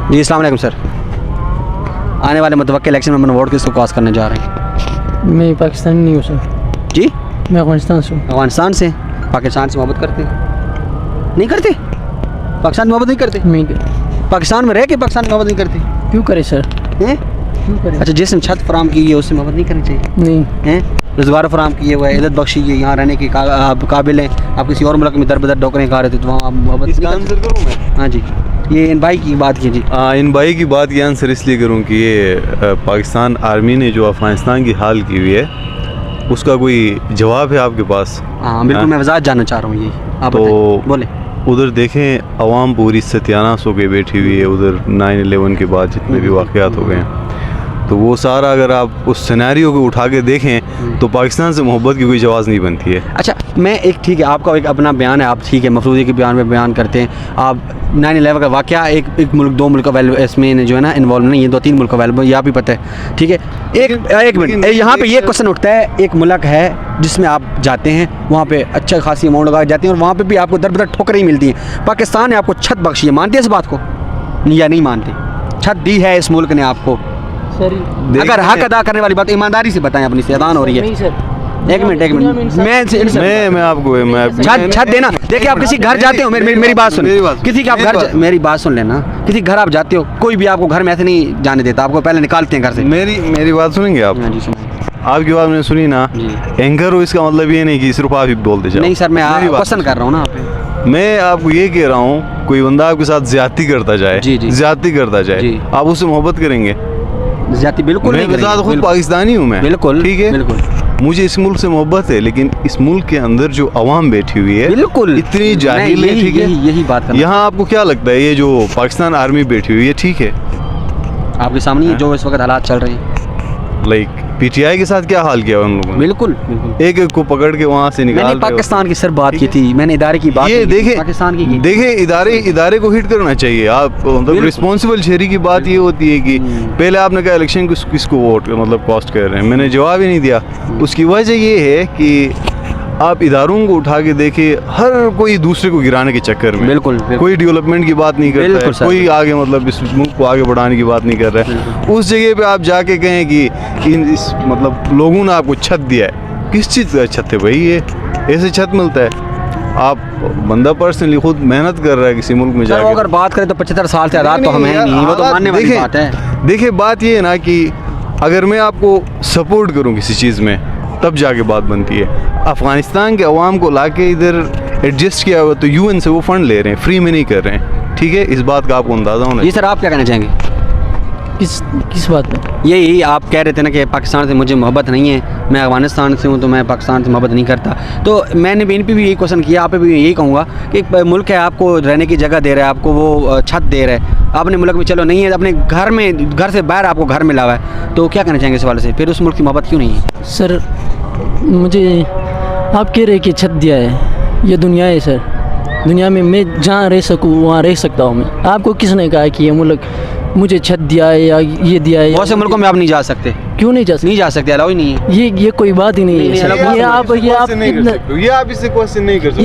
जी अस्सलाम वालेकुम सर। आने वाले मुतवक्किल इलेक्शन में अपन वोट किसको कास्ट करने जा रहे हैं? मैं पाकिस्तानी नहीं हूँ सर, जी मैं अफगानिस्तान से हूँ। अफगानिस्तान से? पाकिस्तान से मोहब्बत करते नहीं करते? पाकिस्तान में मोहब्बत नहीं करते? मैं पाकिस्तान में रह के पाकिस्तान में मोहब्बत नहीं करते क्यों करे सर, हैं? क्यों करे? अच्छा, जिसने छत फराम की है उससे मोहब्बत नहीं करनी चाहिए नहीं, हैं? रोज़गार फराम किए हुआ है, इज़्ज़त बख्शी है, यहाँ रहने के आप काबिल हैं। आप किसी और मुल्क में दर बदर ठोकरें खा रहे थे तो वहाँ आप मोहब्बत इसका नहीं आंसर करूँ मैं? करते? हाँ जी, ये इन भाई की बात कीजिए। इन भाई की बात की आंसर इसलिए करूँ कि ये पाकिस्तान आर्मी ने जो अफ़गानिस्तान की हाल की हुई है उसका कोई जवाब है आपके पास? हाँ बिल्कुल, मैं वजाहत जानना चाह रहा हूँ यही, आप तो बताइए, बोले। उधर देखें अवाम पूरी सत्यानाश हो के बैठी हुई है। उधर 9/11 के बाद जितने भी वाक़यात हो गए हैं, तो वो सारा अगर आप उस सिनेरियो को उठा के देखें तो पाकिस्तान से मोहब्बत की कोई जवाज़ नहीं बनती है। अच्छा, मैं एक ठीक है, आपका एक अपना बयान है, आप ठीक है मफरूज़ी के बयान में बयान करते हैं आप। 9/11 का वाक़या एक मुल्क दो मुल्क का वैल्यू इसमें जो है ना इन्वॉल्व नहीं है, 2-3 मुल्क का वैल्यू ये आप भी पता है, ठीक है। एक मिनट, यहाँ पे ये क्वेश्चन उठता है, एक मुल्क है जिसमें आप जाते हैं, वहाँ पे अच्छा खासी अमाउंट लगा जाते हैं और वहाँ पे भी आपको दर बदर ठोकरें ही मिलती हैं। पाकिस्तान ने आपको छत बख्शी है, मानते हैं इस बात को या नहीं मानते? छत दी है इस मुल्क ने आपको, सर अगर हक अदा करने वाली बात ईमानदारी से बताएं, अपनी सेदान हो रही है। नहीं सर, एक मिनट मैं आपको छत देना। देखिए, आप किसी घर जाते हो, मेरी बात सुन, किसी के आप घर, मेरी बात सुन लेना, किसी घर आप जाते हो, कोई भी आपको घर में ऐसे नहीं जाने देता, आपको पहले निकालते हैं घर से। मेरी बात सुनेंगे आप? हाँ जी, सुनिए। आपकी बात मैंने सुनी ना, एंकर हो इसका मतलब ये नहीं कि सिर्फ आप ही बोलते जाओ। नहीं सर, मैं क्वेश्चन कर रहा हूँ ना आप। मैं आपको ये कह रहा हूँ, कोई बंदा आपके साथ ज्यादती करता जाए, ज्यादती करता जाए, आप उससे मोहब्बत करेंगे? ज्यादती बिल्कुल नहीं करेंगे। मैं खुद पाकिस्तानी हूँ, मैं बिल्कुल, ठीक है, बिल्कुल। मुझे इस मुल्क से मोहब्बत है, लेकिन इस मुल्क के अंदर जो अवाम बैठी हुई है बिल्कुल इतनी जाहिल है, ठीक है। यही बात करना। यहाँ आपको क्या लगता है ये जो पाकिस्तान आर्मी बैठी हुई है, ठीक है, आपके सामने जो इस वक्त हालात चल रहे हैं, लाइक पीटीआई के साथ क्या हाल किया उन लोगों ने? बिल्कुल बिल्कुल। एक एक को पकड़ के वहाँ से निकाल। मैंने पाकिस्तान की सर बात की थी, मैंने इदारे की बात ये देखे पाकिस्तान की देखे इदारे को हिट करना चाहिए। आप मतलब रिस्पॉन्सिबल शहरी की बात ये होती है कि पहले आपने कहा इलेक्शन किसको वोट मतलब कास्ट कर रहे हैं, मैंने जवाब ही नहीं दिया। उसकी वजह ये है कि आप इदारों को उठा के देखिए, हर कोई दूसरे को गिराने के चक्कर में, बिल्कुल कोई डेवलपमेंट की बात नहीं करता है, कोई आगे मतलब इस मुल्क को आगे बढ़ाने की बात नहीं कर रहा है। उस जगह पे आप जाके कहें कि इस मतलब लोगों ने आपको छत दिया है, किस चीज़ का छत है भाई? ये ऐसे छत मिलता है? आप बंदा पर्सनली खुद मेहनत कर रहा है किसी मुल्क में जाके। अगर बात करें तो 75 साल से आज़ाद तो हमें नहीं, वो तो मानने वाली बात है। देखिए, बात ये है ना कि अगर मैं आपको सपोर्ट करूं किसी चीज़ में, तब जाके बात बनती है। अफ़गानिस्तान के अवाम को लाके इधर एडजस्ट किया हुआ तो यूएन से वो फंड ले रहे हैं, फ्री में नहीं कर रहे हैं, ठीक है। इस बात का आपको अंदाज़ा होना। जी सर, आप क्या कहना चाहेंगे? किस बात में? यही आप कह रहे थे ना कि पाकिस्तान से मुझे मोहब्बत नहीं है, मैं अफगानिस्तान से हूँ तो मैं पाकिस्तान से मोहब्बत नहीं करता। तो मैंने भी इन पर भी यही क्वेश्चन किया, आप पे भी यही कहूँगा कि एक मुल्क है, आपको रहने की जगह दे रहा है, आपको वो छत दे रहा है, अपने मुल्क में चलो नहीं है, अपने घर में, घर से बाहर आपको घर मिला हुआ है, तो क्या कहना चाहेंगे इस वाले से? फिर उस मुल्क की मोहब्बत क्यों नहीं है? सर मुझे आप कह रहे कि छत दिया है, ये दुनिया है सर, दुनिया में मैं जहाँ रह सकूँ वहाँ रह सकता हूँ मैं। आपको किसने कहा कि ये मुल्क मुझे छत दिया है या ये दिया है? बहुत से मुल्कों में आप नहीं जा सकते। क्यों नहीं जा सकते? नहीं जा सकते, अलाउ ही नहीं है। ये कोई बात ही नहीं है सर। ये आप इससे क्वेश्चन नहीं कर सकते।